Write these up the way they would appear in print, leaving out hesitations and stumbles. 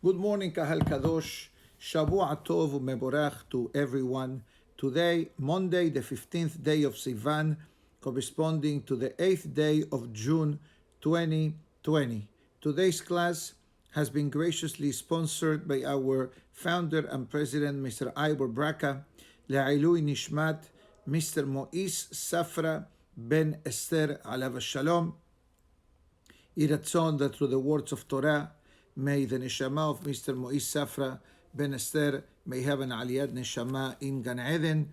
Good morning, Kahal Kadosh. Shavua Tov Umeborach to everyone. Today, Monday, the 15th day of Sivan, corresponding to the 8th day of June 2020. Today's class has been graciously sponsored by our founder and president, Mr. Ivor Braka, Le'ilui Nishmat, Mr. Mois Safra ben Esther Alav Shalom. Iratzon that through the words of Torah, may the neshama of Mr. Mois Safra ben Esther may have an aliyat neshama in Gan Eden.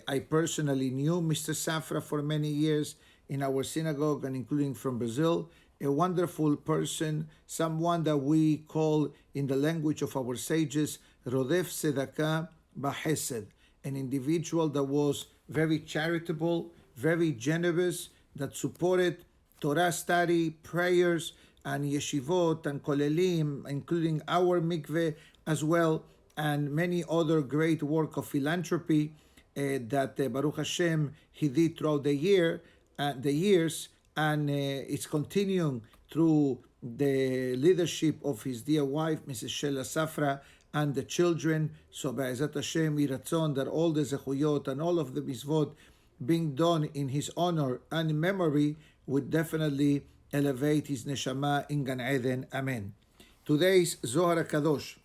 I personally knew Mr. Safra for many years in our synagogue and including from Brazil. A wonderful person, someone that we call in the language of our sages, Rodef Tzedakah B'Chesed, an individual that was very charitable, very generous, that supported Torah study, prayers, and yeshivot and kolelim, including our mikveh as well, and many other great work of philanthropy that Baruch Hashem he did throughout the years, and it's continuing through the leadership of his dear wife, Mrs. Shela Safra, and the children. So Be'ezat Hashem Yiratzon that all the zechuyot and all of the mitzvot being done in his honor and in memory would definitely elevate his neshama in Gan Eden. Amen. Today's Zohar HaKadosh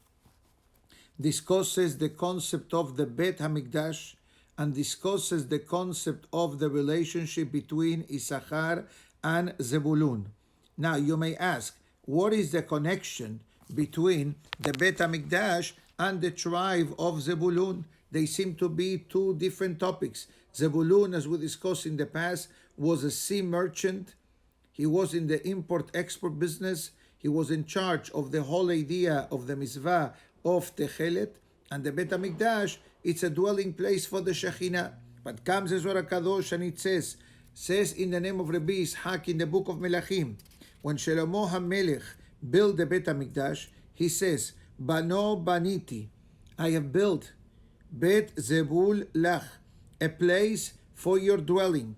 discusses the concept of the Bet HaMikdash and discusses the concept of the relationship between Issachar and Zebulun. Now you may ask, what is the connection between the Bet HaMikdash and the tribe of Zebulun? They seem to be two different topics. Zebulun, as we discussed in the past, was a sea merchant. He was in the import-export business. He was in charge of the whole idea of the mitzvah of Tekhelet. And the Bet HaMikdash, it's a dwelling place for the Shekhinah. But comes the Zohar HaKadosh and it says in the name of Rabbi Ishaq in the book of Melachim, when Shlomo HaMelech built the Bet HaMikdash, he says, Bano Baniti, I have built Bet Zebul Lach, a place for your dwelling.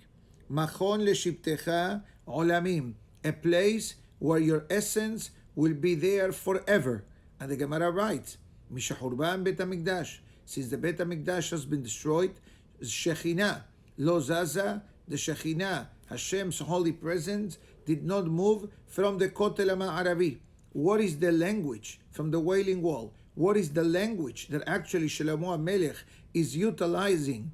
Machon Leshiptecha Olamim, a place where your essence will be there forever. And the Gemara writes, Mishahurban Bet HaMikdash, since the Bet HaMikdash has been destroyed, Shekhinah, Lo Zaza, the Shekhinah, Hashem's holy presence, did not move from the Kotel HaMa'aravi. What is the language from the Wailing Wall? What is the language that actually Shlomo HaMelech is utilizing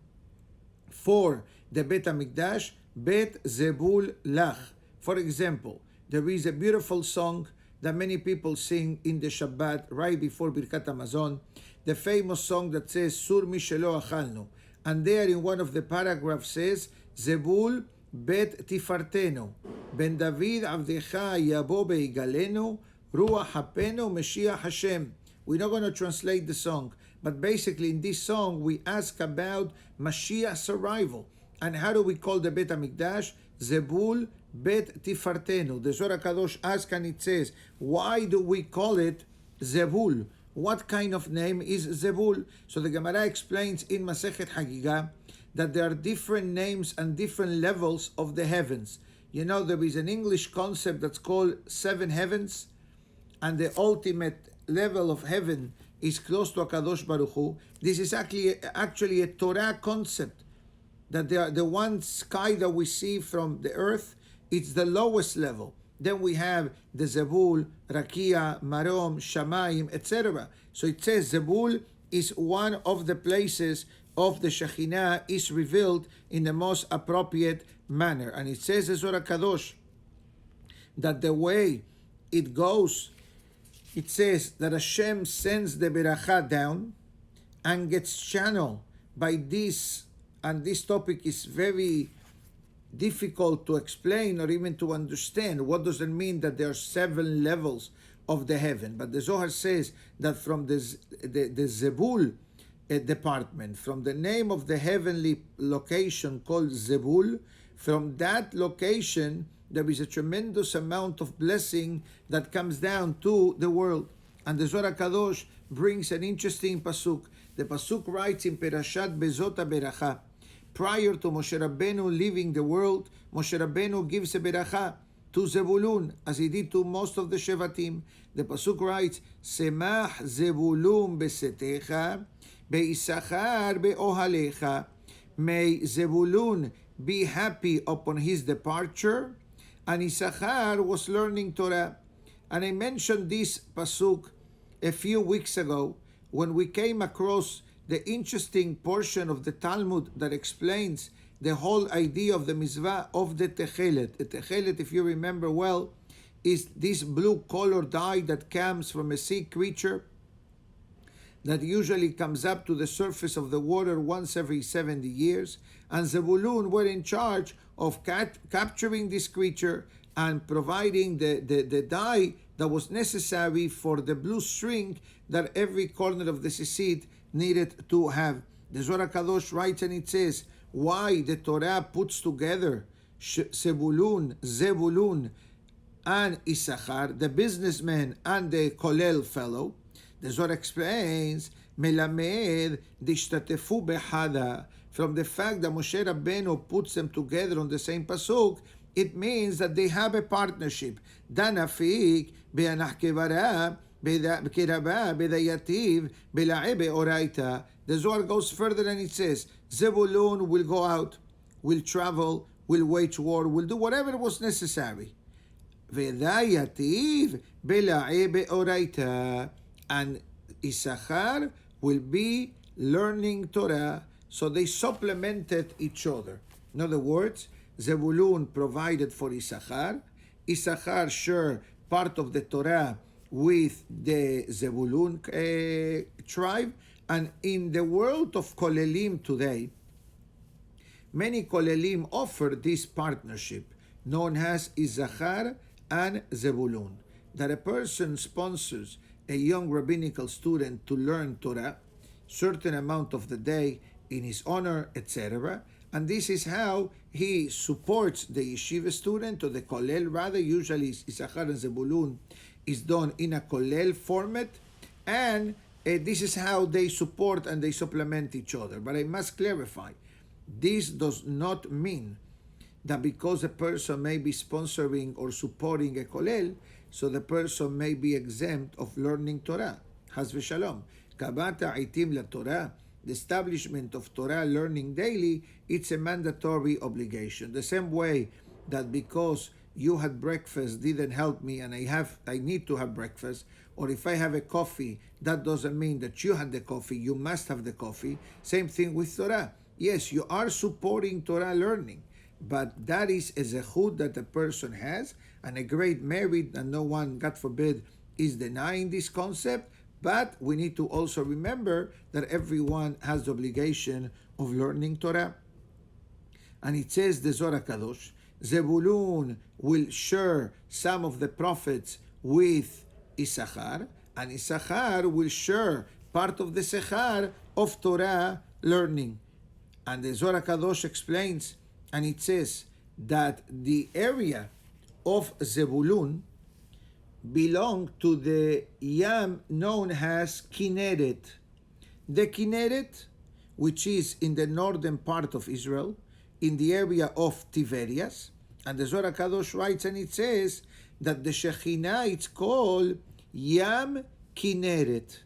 for the Bet HaMikdash? Bet Zebul Lach. For example, there is a beautiful song that many people sing in the Shabbat right before Birkat Hamazon, the famous song that says Sur Mishelo Achalnu, and there in one of the paragraphs says Zebul Bet Tifartenu Ben David Avdecha Yabo Beigalenu Ruach Hapenu Mashiach Hashem. We're not going to translate the song, but basically in this song we ask about Mashiach's arrival. And how do we call the Bet HaMikdash? Zebul Bet Tifartenu. The Zohar HaKadosh asks and it says, why do we call it Zebul? What kind of name is Zebul? So the Gemara explains in Masechet Hagigah that there are different names and different levels of the heavens. You know, there is an English concept that's called seven heavens, and the ultimate level of heaven is close to HaKadosh Baruch Hu. This is actually a Torah concept, that the one sky that we see from the earth, it's the lowest level. Then we have the Zebul, Rakia, Marom, Shamayim, etc. So it says Zebul is one of the places of the Shekhinah is revealed in the most appropriate manner. And it says the Zohar HaKadosh that the way it goes, it says that Hashem sends the Beracha down and gets channeled by this. And this topic is very difficult to explain or even to understand. What does it mean that there are seven levels of the heaven? But the Zohar says that from the Zebul department, from the name of the heavenly location called Zebul, from that location there is a tremendous amount of blessing that comes down to the world. And the Zohar HaKadosh brings an interesting pasuk. The pasuk writes in Perashat Bezot HaBeracha, prior to Moshe Rabbeinu leaving the world, Moshe Rabbeinu gives a beracha. to Zebulun, as he did to most of the Shevatim. The Pasuk writes, Semach Zebulun besetecha, be'isachar be'ohalecha. May Zebulun be happy upon his departure, and Issachar was learning Torah. And I mentioned this Pasuk a few weeks ago when we came across the interesting portion of the Talmud that explains the whole idea of the mitzvah of the Tekhelet. The Tekhelet, if you remember well, is this blue color dye that comes from a sea creature that usually comes up to the surface of the water once every 70 years. And Zebulun were in charge of capturing this creature and providing the dye that was necessary for the blue string that every corner of the sisid needed to have. The Zohar Kadosh writes and it says, why the Torah puts together Zebulun and Issachar, the businessman and the Kolel fellow. The Zohar explains, Melamed dishtatefu behada. From the fact that Moshe Rabbeinu puts them together on the same pasuk, it means that they have a partnership. Danafik be'anachkevara be'kiraba be'dayativ be'la'e be'oraita. The Zohar goes further and it says, Zebulun will go out, will travel, will wage war, will do whatever was necessary. Ve'dayativ be'la'e be'oraita. And Issachar will be learning Torah. So they supplemented each other. In other words, Zebulun provided for Issachar. Issachar shared part of the Torah with the Zebulun tribe. And in the world of Kolelim today, many Kolelim offer this partnership known as Issachar and Zebulun, that a person sponsors a young rabbinical student to learn Torah, certain amount of the day in his honor, etc. And this is how he supports the yeshiva student, or the kollel rather. Usually Issachar and Zebulun is done in a kollel format, and this is how they support and they supplement each other. But I must clarify, this does not mean that because a person may be sponsoring or supporting a kollel, so the person may be exempt of learning Torah. Chas v'shalom. Kabata itim la Torah, the establishment of Torah learning daily, it's a mandatory obligation. The same way that because you had breakfast didn't help me and I need to have breakfast, or if I have a coffee, that doesn't mean that you had the coffee, you must have the coffee. Same thing with Torah. Yes, you are supporting Torah learning, but that is a zechut that a person has, and a great merit, and no one, God forbid, is denying this concept. But we need to also remember that everyone has the obligation of learning Torah. And it says, the Zohar Kadosh, Zebulun will share some of the prophets with Issachar, and Issachar will share part of the sechar of Torah learning. And the Zohar Kadosh explains, and it says that the area of Zebulun belong to the Yam known as Kinneret. The Kinneret, which is in the northern part of Israel, in the area of Tiberias, and the Zohar Kadosh writes and it says that the Shekhinah is called Yam Kinneret,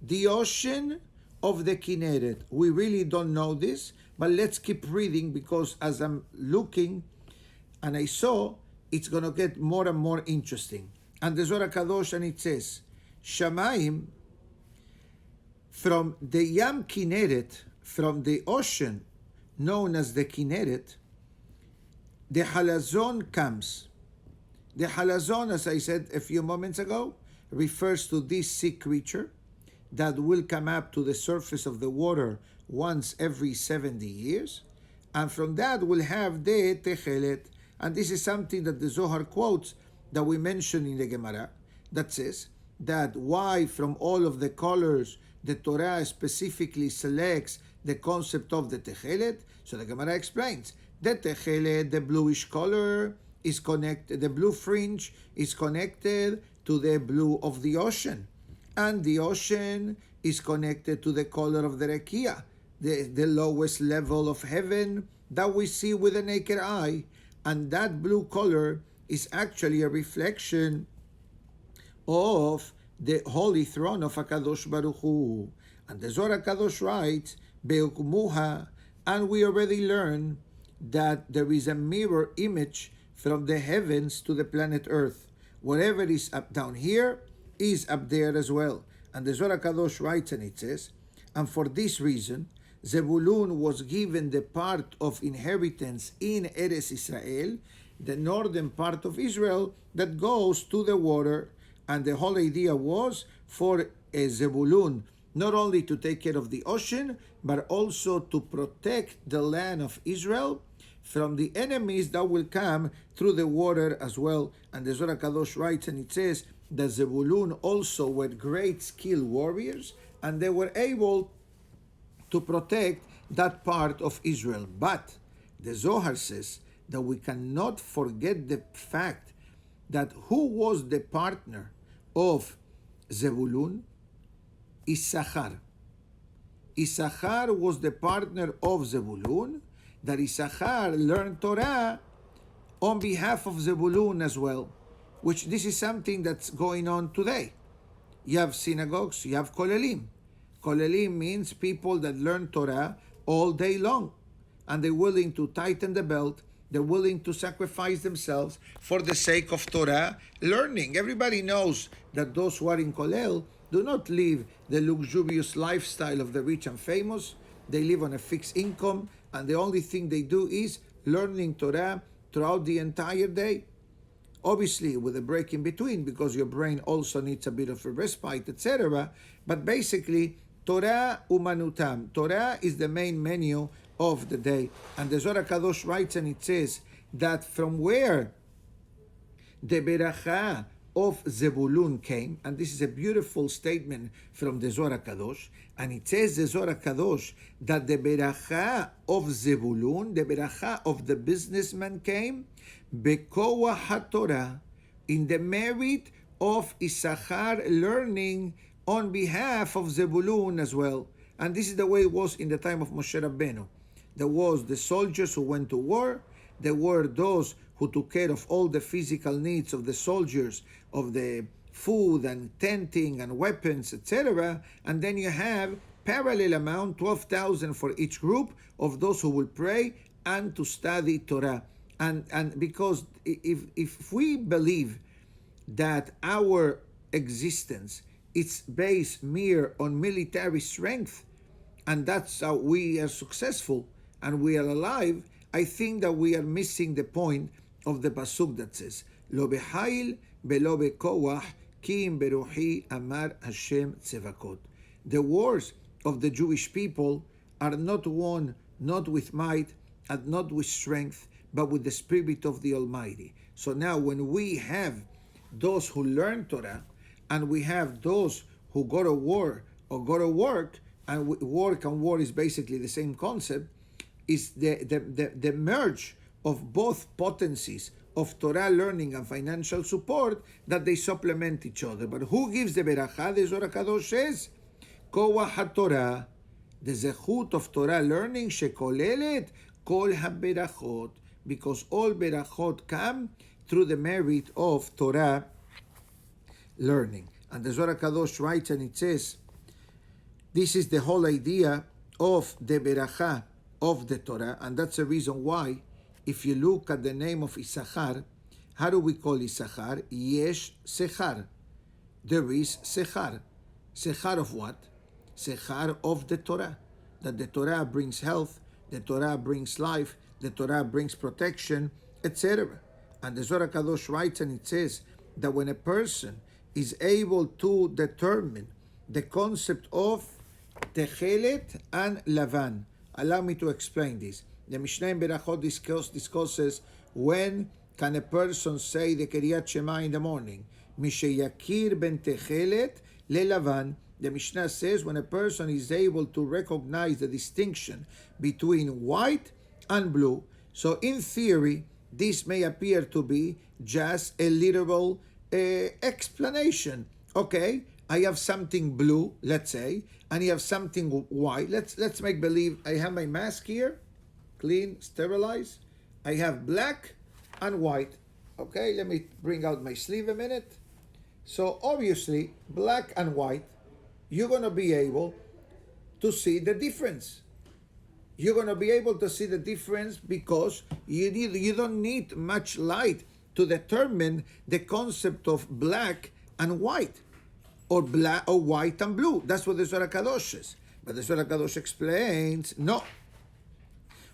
the ocean of the Kinneret. We really don't know this, but let's keep reading, because as I'm looking and I saw, it's going to get more and more interesting. And the Zohar Kadosh, and it says, Shamayim, from the Yam Kinneret, from the ocean known as the Kinneret, the halazon comes. The halazon, as I said a few moments ago, refers to this sea creature that will come up to the surface of the water once every 70 years. And from that we'll have the Tekhelet. And this is something that the Zohar quotes that we mentioned in the Gemara, that says that why from all of the colors the Torah specifically selects the concept of the Tekhelet. So the Gemara explains, the Tekhelet, the bluish color, is connected, the blue fringe is connected to the blue of the ocean. And the ocean is connected to the color of the Rekia, the lowest level of heaven that we see with the naked eye. And that blue color is actually a reflection of the holy throne of HaKadosh Baruch Hu. And the Zohar HaKadosh writes, Be'ukmuha, and we already learned that there is a mirror image from the heavens to the planet Earth. Whatever is up down here is up there as well. And the Zohar HaKadosh writes, and it says, and for this reason, Zebulun was given the part of inheritance in Eretz Israel, the northern part of Israel that goes to the water. And the whole idea was for Zebulun not only to take care of the ocean, but also to protect the land of Israel from the enemies that will come through the water as well. And the Zohar HaKadosh writes, and it says that Zebulun also were great skilled warriors, and they were able to protect that part of Israel. But the Zohar says that we cannot forget the fact that who was the partner of Zebulun? Issachar. Issachar was the partner of Zebulun, that Issachar learned Torah on behalf of Zebulun as well, which this is something that's going on today. You have synagogues, you have kolelim. Kolelim means people that learn Torah all day long, and they're willing to tighten the belt, they're willing to sacrifice themselves for the sake of Torah learning. Everybody knows that those who are in Kolel do not live the luxurious lifestyle of the rich and famous. They live on a fixed income, and the only thing they do is learning Torah throughout the entire day. Obviously, with a break in between, because your brain also needs a bit of a respite, etc. But basically, Torah umanutam. Torah is the main menu of the day. And the Zohar HaKadosh writes, and it says that from where the beracha of Zebulun came, and this is a beautiful statement from the Zohar HaKadosh, and it says the Zohar HaKadosh that the beracha of Zebulun, the beracha of the businessman came, bekoah HaTorah, in the merit of Issachar learning on behalf of Zebulun as well. And this is the way it was in the time of Moshe Rabbeinu. There was the soldiers who went to war, there were those who took care of all the physical needs of the soldiers, of the food and tenting and weapons, etc. And then you have parallel amount, 12,000 for each group of those who will pray and to study Torah. And because if we believe that our existence is based mere on military strength, and that's how we are successful and we are alive, I think that we are missing the point of the pasuk that says, "Lo behail velo bekoach, ki im beruchi amar Hashem tzevakot." The wars of the Jewish people are not won, not with might and not with strength, but with the Spirit of the Almighty. So now when we have those who learn Torah, and we have those who go to war or go to work, and work and war is basically the same concept, is the merge of both potencies of Torah learning and financial support, that they supplement each other. But who gives the beracha? The Zohar HaKadosh says, Koach HaTorah, the zechut of Torah learning, shekolelet kol haberachot, because all berachot come through the merit of Torah learning. And the Zohar HaKadosh writes, and it says, this is the whole idea of the beracha of the Torah, and that's the reason why, if you look at the name of Issachar, how do we call Issachar? Yesh Sechar. There is Sechar. Sechar of what? Sechar of the Torah. That the Torah brings health, the Torah brings life, the Torah brings protection, etc. And the Zohar HaKadosh writes, and it says that when a person is able to determine the concept of Tekhelet and Lavan. Allow me to explain this. The Mishnah in Berachot discusses when can a person say the Kriyat Shema in the morning. Misheyakir ben Tekhelet le-Lavan. The Mishnah says when a person is able to recognize the distinction between white and blue. So in theory, this may appear to be just a literal explanation. Okay, I have something blue, let's say, and you have something white. Let's make believe I have my mask here, clean, sterilized. I have black and white. Okay, let me bring out my sleeve a minute. So obviously, black and white, you're going to be able to see the difference. You're going to be able to see the difference because you don't need much light to determine the concept of black and white, or black or white and blue. That's what the Zohar Kadosh is. But the Zohar Kadosh explains, no,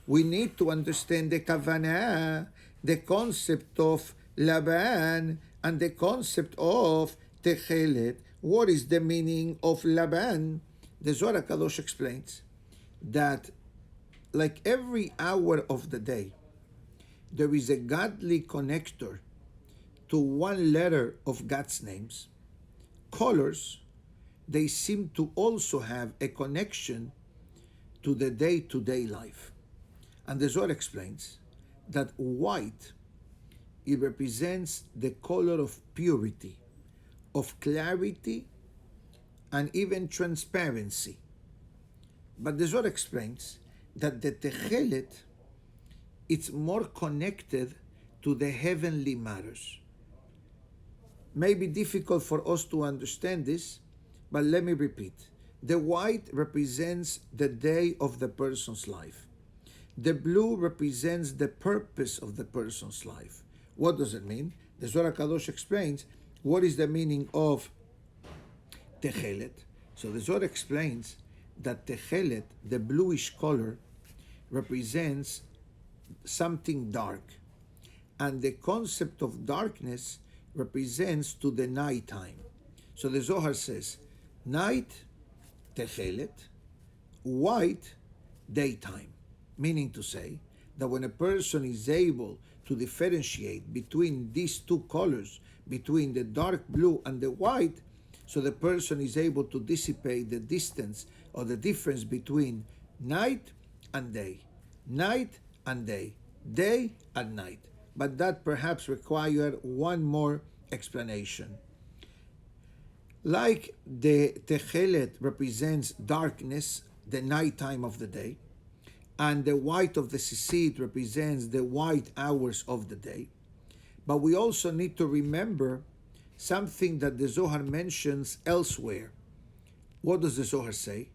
we need to understand the kavanah, the concept of Laban, and the concept of Tekhelet. What is the meaning of Laban? The Zohar Kadosh explains that like every hour of the day, there is a godly connector to one letter of God's names. Colors, they seem to also have a connection to the day-to-day life. And the Zohar explains that white, it represents the color of purity, of clarity, and even transparency. But the Zohar explains that the Tekhelet, it's more connected to the heavenly matters. May be difficult for us to understand this, but let me repeat. The white represents the day of the person's life. The blue represents the purpose of the person's life. What does it mean? The Zohar Kadosh explains what is the meaning of Tekhelet. So the Zohar explains that Tekhelet, the bluish color, represents something dark. And the concept of darkness represents to the nighttime. So the Zohar says, night, Tekhelet, white, daytime. Meaning to say that when a person is able to differentiate between these two colors, between the dark blue and the white, so the person is able to dissipate the distance or the difference between night and day, night and day, day and night. But that perhaps requires one more explanation. Like the Tekhelet represents darkness, the nighttime of the day, and the white of the sisit represents the white hours of the day. But we also need to remember something that the Zohar mentions elsewhere. What does the Zohar say?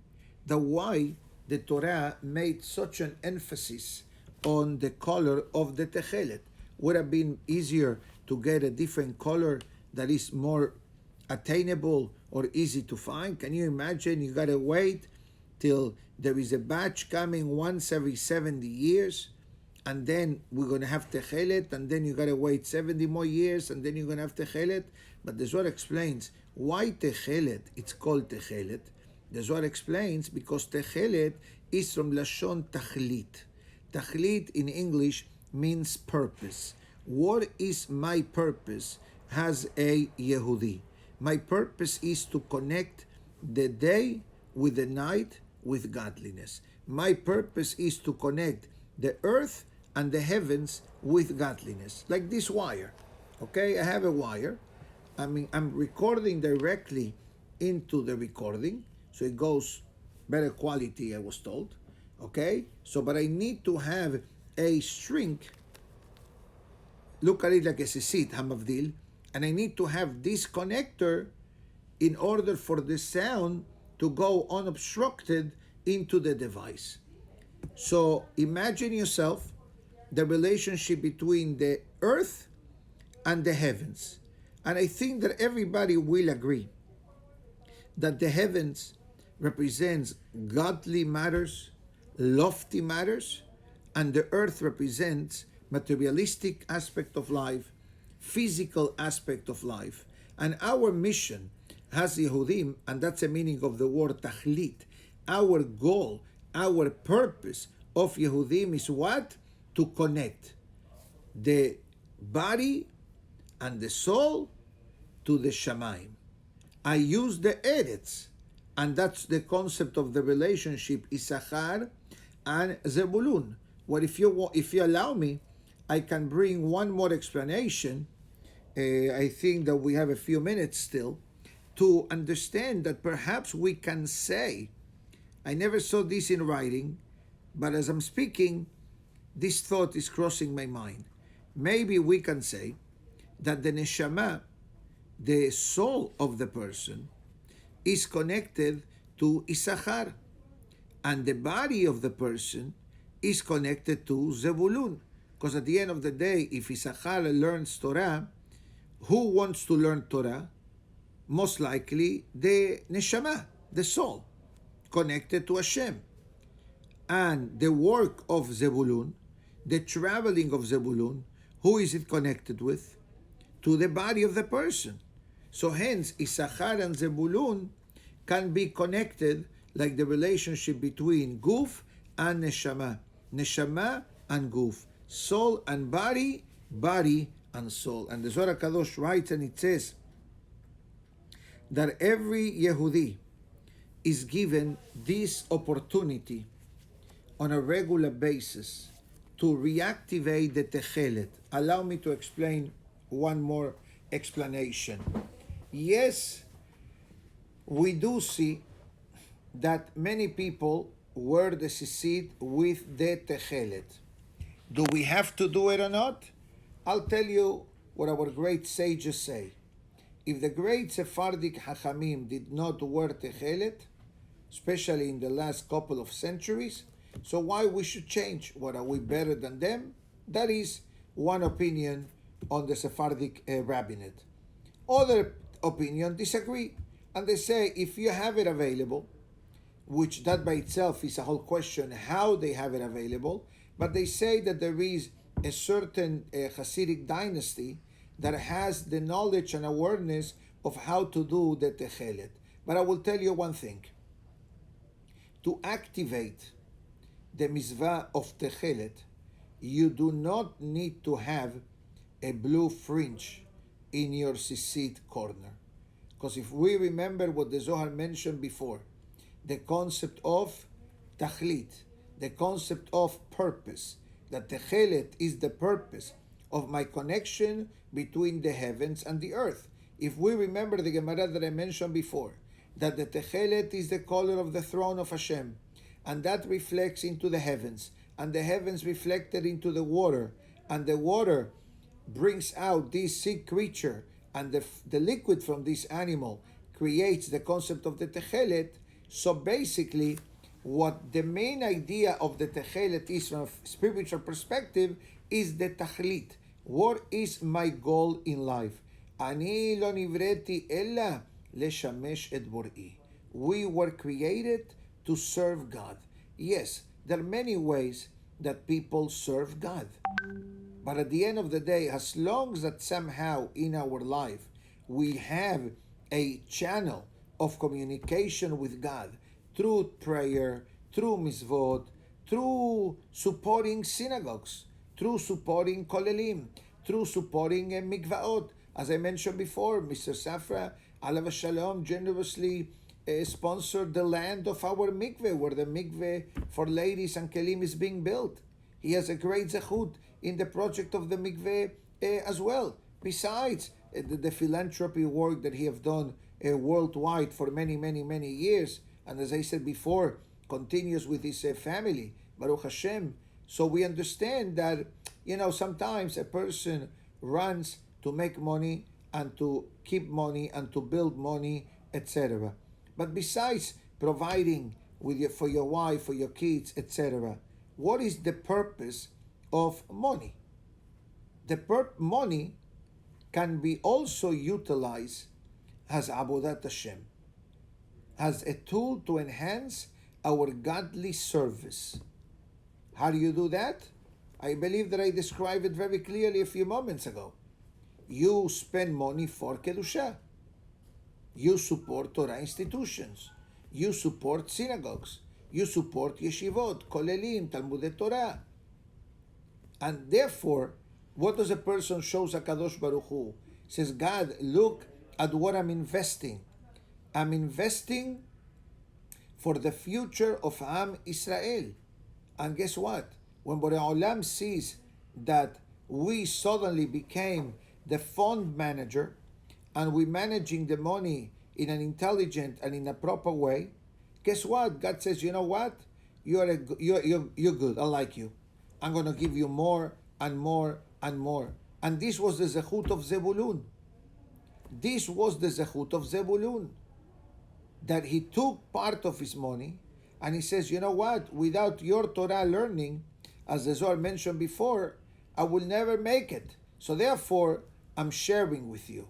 That why the Torah made such an emphasis on the color of the Tekhelet. Would have been easier to get a different color that is more attainable or easy to find. Can you imagine? You gotta wait till there is a batch coming once every 70 years, and then we're gonna have Tekhelet, and then you gotta wait 70 more years, and then you're gonna have Tekhelet. But the Zohar explains why Tekhelet, it's called Tekhelet. The Zohar explains because Tekhelet is from Lashon Tachlit. Tachlit in English means purpose. What is my purpose as a Yehudi? My purpose is to connect the day with the night with godliness. My purpose is to connect the earth and the heavens with godliness. Like this wire. Okay, I have a wire. I'm recording directly into the recording, so it goes better quality, I was told. Okay, so but I need to have a string. Look at it like a sisit, hamavdil, and I need to have this connector in order for the sound to go unobstructed into the device. So imagine yourself the relationship between the earth and the heavens. And I think that everybody will agree that the heavens represents godly matters, lofty matters, and the earth represents materialistic aspect of life, physical aspect of life. And our mission as Yehudim, and that's the meaning of the word tachlit, our goal, our purpose of Yehudim is what? To connect the body and the soul to the Shamayim. I use the Eretz, and that's the concept of the relationship Issachar and Zebulun. What if you allow me, I can bring one more explanation. I think that we have a few minutes still to understand that perhaps we can say, I never saw this in writing, but as I'm speaking, this thought is crossing my mind. Maybe we can say that the neshama, the soul of the person, is connected to Issachar, and the body of the person is connected to Zebulun. Because at the end of the day, if Issachar learns Torah, who wants to learn Torah? Most likely the neshama, the soul, connected to Hashem. And the work of Zebulun, the traveling of Zebulun, who is it connected with? To the body of the person. So hence, Issachar and Zebulun can be connected like the relationship between Guf and Neshama. Neshama and Guf. Soul and body, body and soul. And the Zohar Kadosh writes, and it says that every Yehudi is given this opportunity on a regular basis to reactivate the Tekhelet. Allow me to explain one more explanation. Yes, we do see that many people wear the tzitzit with the Tekhelet. Do we have to do it or not? I'll tell you what our great sages say. If the great Sephardic Hachamim did not wear Tekhelet, especially in the last couple of centuries, so why we should change? What, are we better than them? That is one opinion on the Sephardic rabbinate. Other opinion disagree, and they say if you have it available, which that by itself is a whole question how they have it available, but they say that there is a certain Hasidic dynasty that has the knowledge and awareness of how to do the Tekhelet. But I will tell you one thing. To activate the mitzvah of Tekhelet, you do not need to have a blue fringe in your tzitzit corner. Because if we remember what the Zohar mentioned before, the concept of tachlit, the concept of purpose, that Tekhelet is the purpose of my connection between the heavens and the earth. If we remember the Gemara that I mentioned before, that the Tekhelet is the color of the throne of Hashem, and that reflects into the heavens, and the heavens reflected into the water, and the water brings out this sea creature, and the liquid from this animal creates the concept of the Tekhelet. So basically, what the main idea of the Tekhelet is from a spiritual perspective is the Tachlit. What is my goal in life? Ani lo nivreti ella leshamesh et bor'i. We were created to serve God. Yes, there are many ways that people serve God. But at the end of the day, as long as that somehow in our life we have a channel of communication with God through prayer, through mitzvot, through supporting synagogues, through supporting kolelim, through supporting mikvaot. As I mentioned before, Mr. Safra, alav shalom, generously sponsored the land of our mikveh, where the mikveh for ladies and kelim is being built. He has a great zechut in the project of the mikveh as well. Besides the philanthropy work that he have done worldwide for many, many, many years, and as I said before, continues with his family, Baruch Hashem. So we understand that, sometimes a person runs to make money and to keep money and to build money, etc. But besides providing for your wife, for your kids, etc., what is the purpose of money? Money can be also utilized as Avodat Hashem, as a tool to enhance our godly service. How do you do that? I believe that I described it very clearly a few moments ago. You spend money for Kedusha. You support Torah institutions. You support synagogues. You support yeshivot, kolelim, Talmudei Torah. And therefore, what does a person show HaKadosh Baruch Hu? Says, God, look at what I'm investing. I'm investing for the future of Am Israel. And guess what? When Borei Olam sees that we suddenly became the fund manager and we're managing the money in an intelligent and in a proper way, guess what? God says, you know what? You're good. I like you. I'm going to give you more and more and more. And this was the zechut of Zebulun. This was the zechut of Zebulun. That he took part of his money and he says, you know what, without your Torah learning, as the Zohar mentioned before, I will never make it. So therefore, I'm sharing with you.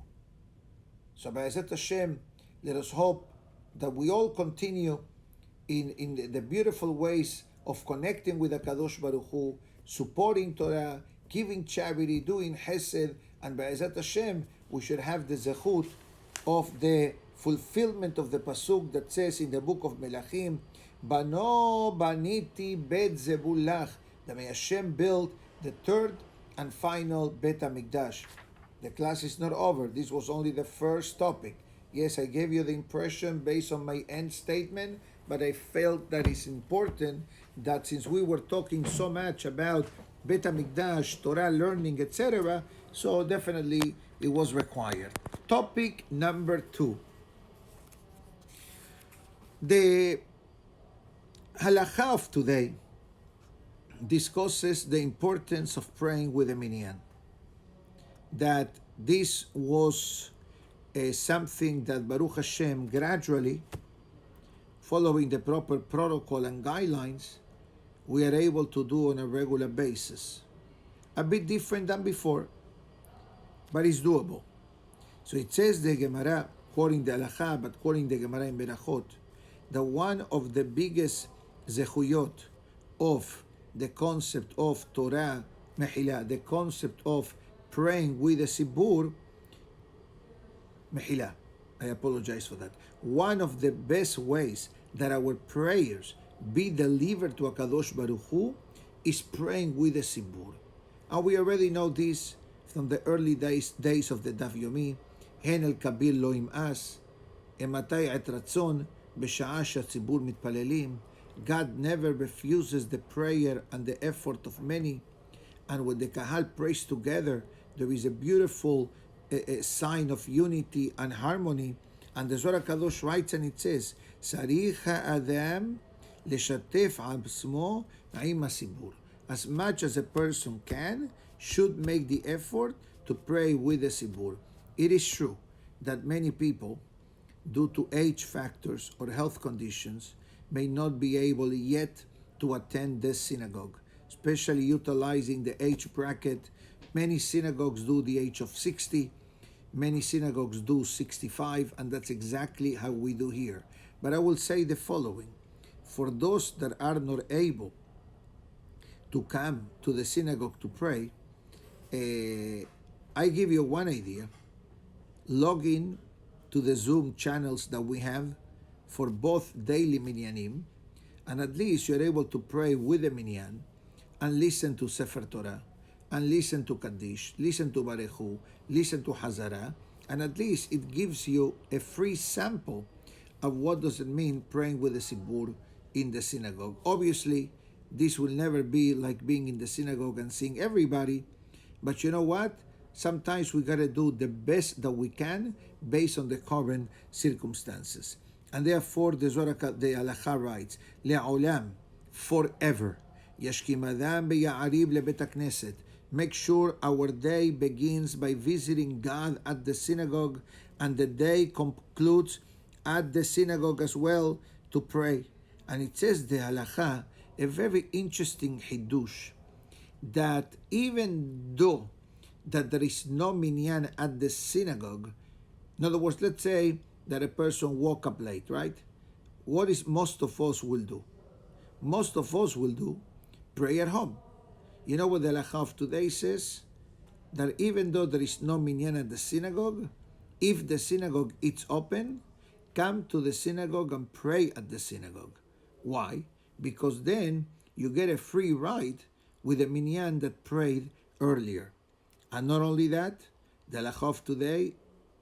So B'ezrat Hashem, let us hope that we all continue in the beautiful ways of connecting with the Kadosh Baruch Hu, supporting Torah, giving charity, doing Hesed, and B'ezrat Hashem, we should have the zechut of the fulfillment of the pasuk that says in the book of Melachim, Bano baniti bet zebulach, that may Hashem build the third and final Bet HaMikdash. The class is not over. This was only the first topic. Yes, I gave you the impression based on my end statement, but I felt that it's important that since we were talking so much about Bet HaMikdash, Torah learning, etc., so definitely it was required. Topic number 2. The halakha of today discusses the importance of praying with the Minion. That this was something that Baruch Hashem gradually, following the proper protocol and guidelines, we are able to do on a regular basis. A bit different than before, but it's doable. So it says the Gemara, quoting the halakha, but quoting the Gemara in Berachot, that one of the biggest zechuyot of the concept of Torah Mehila, the concept of praying with the Sibur, Mehila, I apologize for that. One of the best ways that our prayers be delivered to HaKadosh Baruch Hu is praying with the Sibur. And we already know this from the early days of the Daf Yomi, Hen el Kabir lo im'as, ematay et ratzon, b'sha'a she'tzibur mitpalelim. God never refuses the prayer and the effort of many. And when the Kahal prays together, there is a beautiful sign of unity and harmony. And the Zohar Kadosh writes and it says, Sarich ha'adam leshatef absmo na'im ha'sibur. As much as a person can, should make the effort to pray with the Sibur. It is true that many people, due to age factors or health conditions, may not be able yet to attend this synagogue, especially utilizing the age bracket. Many synagogues do the age of 60, many synagogues do 65, and that's exactly how we do here. But I will say the following. For those that are not able to come to the synagogue to pray, I give you one idea. Log in to the Zoom channels that we have for both daily Minyanim, and at least you're able to pray with the Minyan and listen to Sefer Torah, and listen to Kaddish, listen to Barechu, listen to Hazara, and at least it gives you a free sample of what does it mean praying with the Sibur in the synagogue. Obviously, this will never be like being in the synagogue and seeing everybody, but you know what? Sometimes we got to do the best that we can based on the current circumstances. And therefore, the Zohar, the halakha writes, Le'olam, forever. Yashkim adam beya'arib lebet hakneset. Make sure our day begins by visiting God at the synagogue, and the day concludes at the synagogue as well to pray. And it says the halakha, a very interesting hidush, that even though that there is no minyan at the synagogue, in other words, let's say that a person woke up late, right? What is most of us will do? Most of us will do pray at home. You know what the halakha of today says? That even though there is no minyan at the synagogue, if the synagogue is open, come to the synagogue and pray at the synagogue. Why? Because then you get a free ride with the minyan that prayed earlier. And not only that, the halakha of today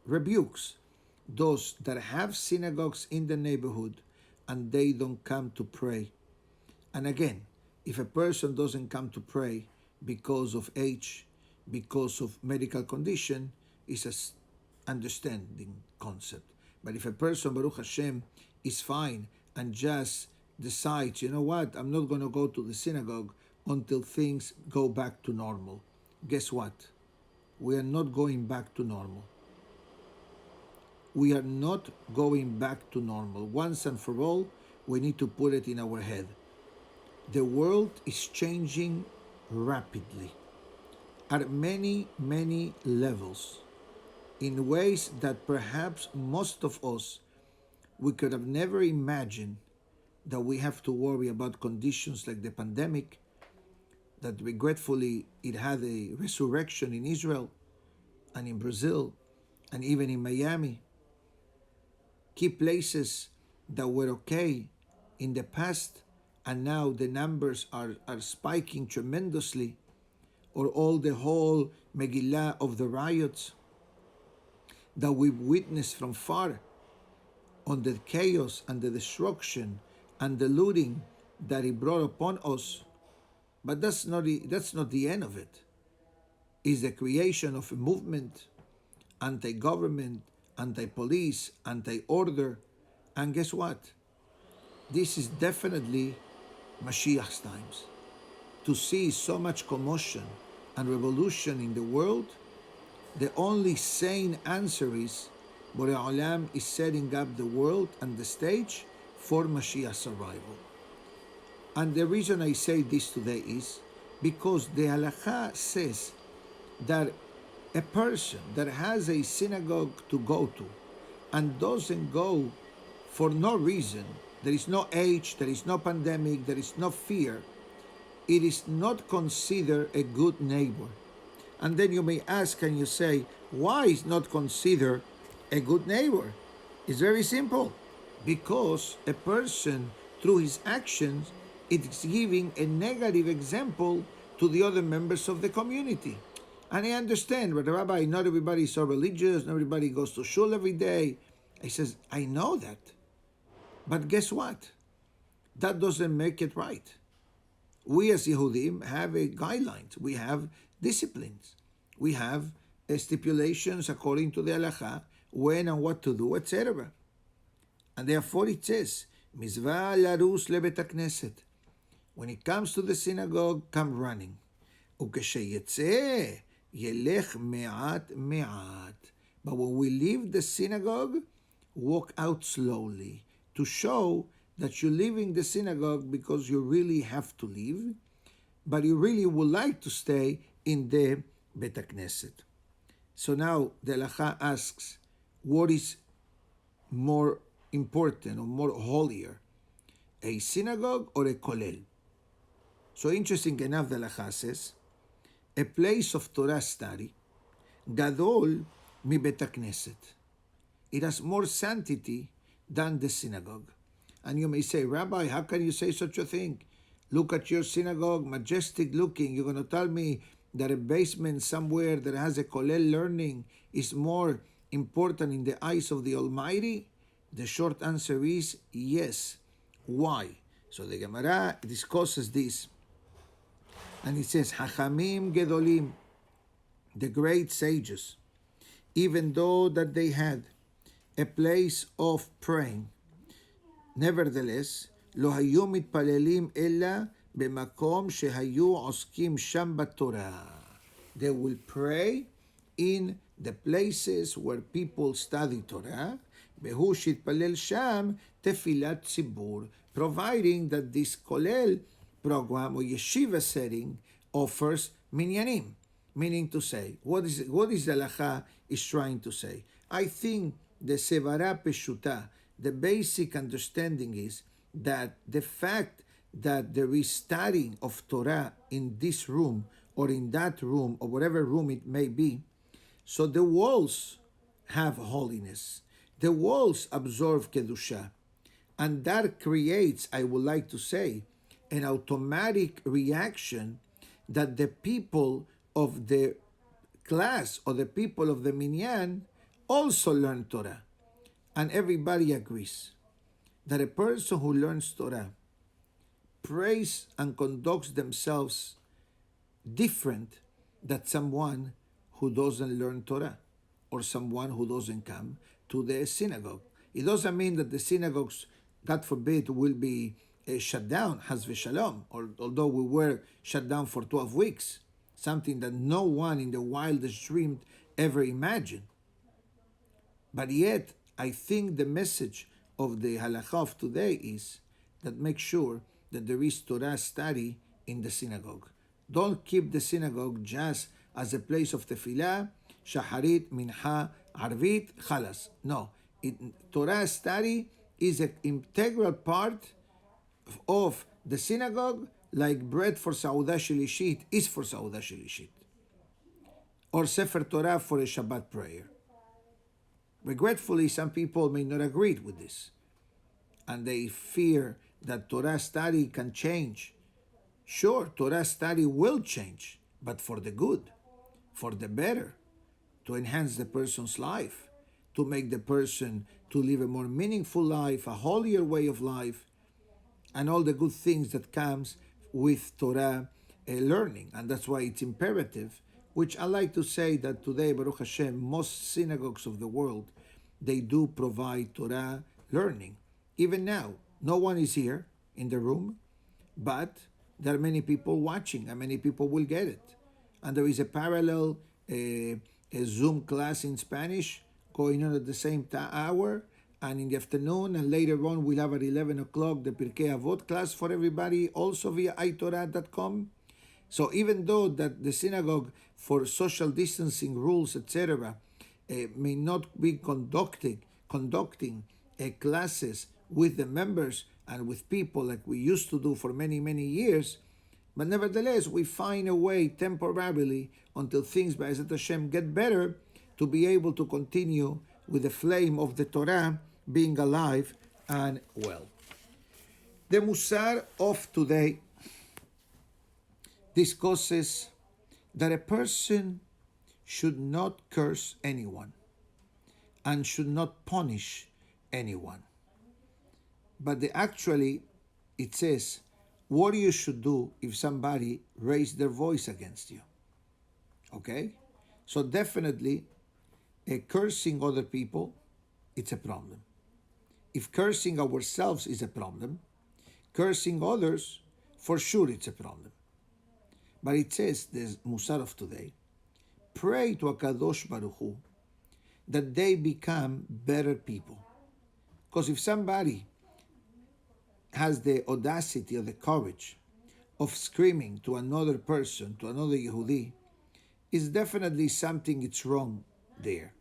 rebukes those that have synagogues in the neighborhood and they don't come to pray. And again, if a person doesn't come to pray because of age, because of medical condition, it's a understanding concept. But if a person, Baruch Hashem, is fine and just decides, you know what, I'm not going to go to the synagogue until things go back to normal, guess what? we are not going back to normal. We are not going back to normal. Once and for all, we need to put it in our head. The world is changing rapidly at many, many levels, in ways that perhaps most of us, we could have never imagined that we have to worry about conditions like the pandemic, that regretfully it had a resurrection in Israel and in Brazil and even in Miami. Key places that were okay in the past, and now the numbers are spiking tremendously, or all the whole Megillah of the riots that we've witnessed from far, on the chaos and the destruction and the looting that it brought upon us. But that's not the end of it. It's the creation of a movement, anti-government, anti-police, anti-order. And guess what? This is definitely Mashiach's times. To see so much commotion and revolution in the world, the only sane answer is Borei Olam is setting up the world and the stage for Mashiach's arrival. And the reason I say this today is because the halakha says that a person that has a synagogue to go to and doesn't go for no reason, there is no age, there is no pandemic, there is no fear, it is not considered a good neighbor. And then you may ask and you say, why is not considered a good neighbor? It's very simple. Because a person, through his actions, is giving a negative example to the other members of the community. And I understand, but Rabbi, not everybody is so religious, not everybody goes to shul every day. He says, I know that. But guess what? That doesn't make it right. We as Yehudim have a guidelines. We have disciplines. We have stipulations according to the halakha, when and what to do, etc. And therefore it says, Mizvah larus lebet hakneset. When it comes to the synagogue, come running. Ukesheyetze yelech me'at me'at. But when we leave the synagogue, walk out slowly, to show that you're leaving the synagogue because you really have to leave, but you really would like to stay in the Bet HaKnesset. So now the halakha asks, what is more important or more holier, a synagogue or a kollel? So interesting enough, the halakha says, a place of Torah study, gadol mi Bet HaKnesset. It has more sanctity than the synagogue. And you may say, Rabbi, how can you say such a thing? Look at your synagogue, majestic looking. You're going to tell me that a basement somewhere that has a kollel learning is more important in the eyes of the Almighty? The short answer is yes. Why? So the Gemara discusses this. And it says, Hachamim Gedolim, the great sages, even though that they had a place of praying, nevertheless, lo hayu mitpalelim ella b'makom shehayu oskim sham b'Torah. They will pray in the places where people study Torah, behu shitpalel sham tefilat tzibur, providing that this kollel program or yeshiva setting offers minyanim, meaning to say, what is the halakha is trying to say? I think the sevara peshuta, the basic understanding is that the fact that there is studying of Torah in this room or in that room or whatever room it may be, so the walls have holiness. The walls absorb kedusha. And that creates, I would like to say, an automatic reaction that the people of the class or the people of the Minyan also learn Torah. And everybody agrees that a person who learns Torah prays and conducts themselves different than someone who doesn't learn Torah or someone who doesn't come to the synagogue. It doesn't mean that the synagogues, God forbid, will be shut down, has v'shalom, or although we were shut down for 12 weeks. something that no one in the wildest dream ever imagined. But yet, I think the message of the halakha of today is that make sure that there is Torah study in the synagogue. Don't keep the synagogue just as a place of tefillah, shaharit, mincha, arvit, chalas. No, Torah study is an integral part of the synagogue, like bread for Saudah Shelishit is for Saudah Shelishit, or Sefer Torah for a Shabbat prayer. Regretfully, some people may not agree with this, and they fear that Torah study can change. Sure, Torah study will change, but for the good, for the better, to enhance the person's life, to make the person to live a more meaningful life, a holier way of life, and all the good things that comes with Torah learning. And that's why it's imperative, which I like to say that today, Baruch Hashem, most synagogues of the world, they do provide Torah learning. Even now, no one is here in the room, but there are many people watching, and many people will get it. And there is a parallel a Zoom class in Spanish going on at the same hour, and in the afternoon, and later on we'll have at 11 o'clock the Pirkei Avot class for everybody, also via itorah.com. So even though that the synagogue, for social distancing rules, etc., may not be conducting classes with the members and with people like we used to do for many, many years, but nevertheless, we find a way temporarily until things, B'ezrat Hashem, get better, to be able to continue with the flame of the Torah being alive and well. The Musar of today discusses that a person should not curse anyone and should not punish anyone. But actually, it says what you should do if somebody raised their voice against you. Okay? So definitely, cursing other people, it's a problem. If cursing ourselves is a problem, cursing others, for sure it's a problem. But it says, the Musar of today, pray to HaKadosh Baruch Hu that they become better people. Because if somebody has the audacity or the courage of screaming to another person, to another Yehudi, it's definitely something it's wrong there.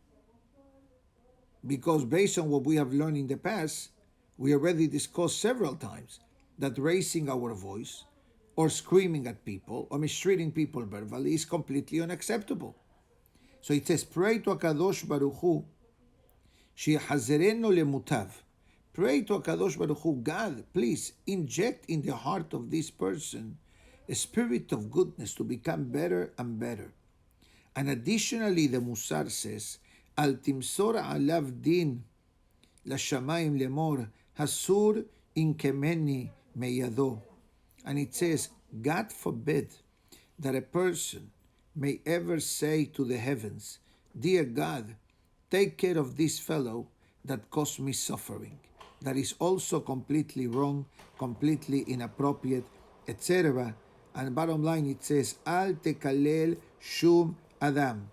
Because based on what we have learned in the past, we already discussed several times that raising our voice or screaming at people or mistreating people verbally is completely unacceptable. So it says, pray to HaKadosh Baruch Hu, שיחזרנו למוטב. Pray to HaKadosh Baruch Hu, God, please inject in the heart of this person a spirit of goodness to become better and better. And additionally, the Musar says, Al timsor alav din לשמיים לאמור, הסור ינקמני מידו. And it says, God forbid that a person may ever say to the heavens, dear God, take care of this fellow that caused me suffering. That is also completely wrong, completely inappropriate, etc. And bottom line, it says, Al tekalel shum adam.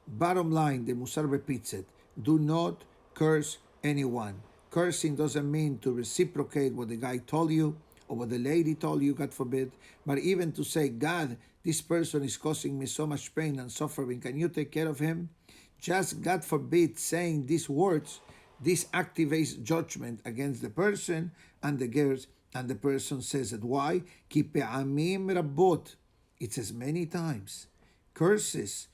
Bottom line, the Musar repeats it, do not curse anyone. Cursing doesn't mean to reciprocate what the guy told you or what the lady told you, God forbid, but even to say, God, this person is causing me so much pain and suffering, can you take care of him? Just, God forbid, saying these words, this activates judgment against the person and the girls, and the person says it. Why? Ki pe'amim rabot. It says many times, curses,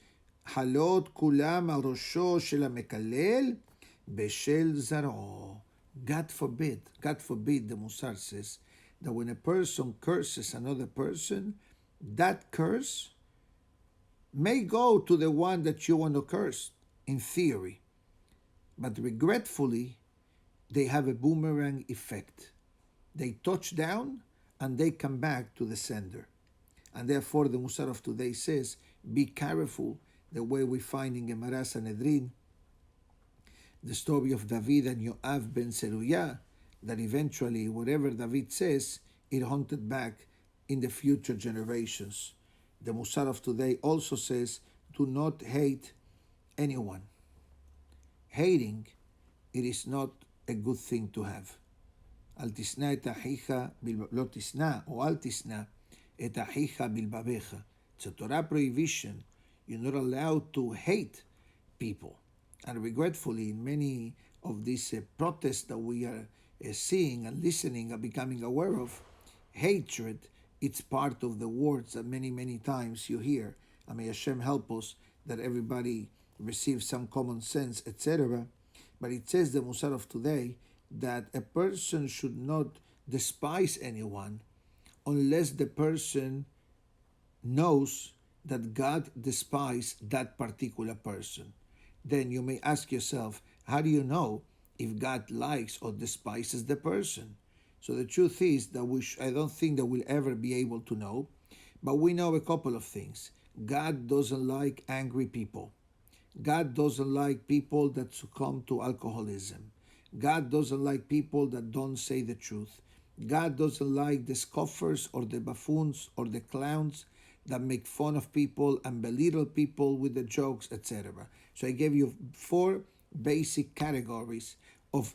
halot kulam al rosho shel hamekalel beshel zaro. God forbid, the Musar says, that when a person curses another person, that curse may go to the one that you want to curse, in theory. But regretfully, they have a boomerang effect. They touch down and they come back to the sender. And therefore, the Musar of today says, be careful, the way we find in Gemara Sanhedrin, the story of David and Yoav ben Zeruiah, that eventually, whatever David says, it hunted back in the future generations. The Musar of today also says, do not hate anyone. Hating, it is not a good thing to have. אל תשנא את אחיך, לא תשנא, או אל תשנא את אחיך בלבביך. It's a Torah prohibition. You're not allowed to hate people. And regretfully, in many of these protests that we are seeing and listening and becoming aware of, hatred, it's part of the words that many, many times you hear. And may Hashem help us that everybody receives some common sense, etc. But it says, the Musar of today, that a person should not despise anyone unless the person knows that God despises that particular person. Then you may ask yourself, how do you know if God likes or despises the person? So the truth is that I don't think that we'll ever be able to know, but we know a couple of things. God doesn't like angry people. God doesn't like people that succumb to alcoholism. God doesn't like people that don't say the truth. God doesn't like the scoffers or the buffoons or the clowns that make fun of people and belittle people with the jokes, etc. So I gave you 4 basic categories of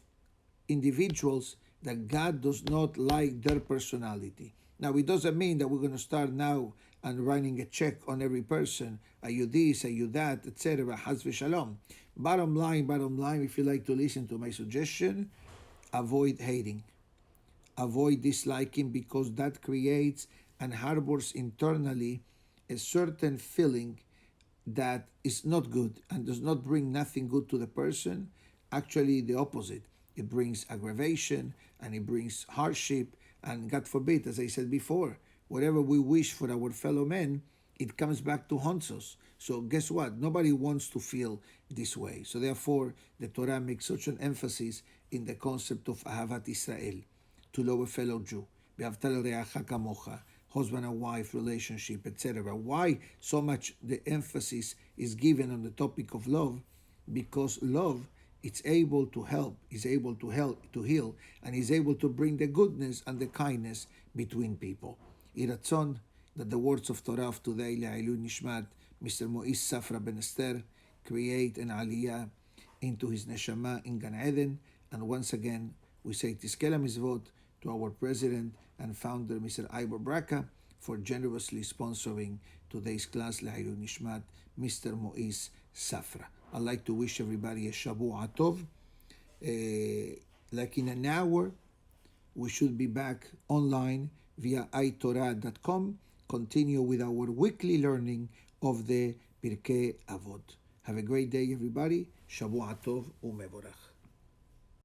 individuals that God does not like their personality. Now, it doesn't mean that we're going to start now and writing a check on every person. Are you this? Are you that? Etc. Haz v'shalom. Bottom line, if you like to listen to my suggestion, avoid hating. Avoid disliking, because that creates and harbors internally a certain feeling that is not good and does not bring nothing good to the person. Actually, the opposite. It brings aggravation and it brings hardship, and God forbid, as I said before, whatever we wish for our fellow men, it comes back to haunt us. So guess what? Nobody wants to feel this way. So therefore, the Torah makes such an emphasis in the concept of Ahavat Israel, to love a fellow Jew, Be'avta l'reacha kamocha, husband and wife relationship, etc. Why so much the emphasis is given on the topic of love? Because love, it's able to help, is able to help, to heal, and is able to bring the goodness and the kindness between people. Iratzon, that the words of Torah of today, Le'ilui Nishmat, Mr. Mois Safra ben Esther, create an aliyah into his neshama in Gan Eden. And once again, we say Tizkela Mizvot to our president and founder, Mr. Ivor Braca, for generously sponsoring today's class, Le'ilui Nishmat, Mr. Mois Safra. I'd like to wish everybody a Shavua Tov. Like in an hour, we should be back online via itorah.com. Continue with our weekly learning of the Pirkei Avot. Have a great day, everybody. Shavua Tov u'mevorach.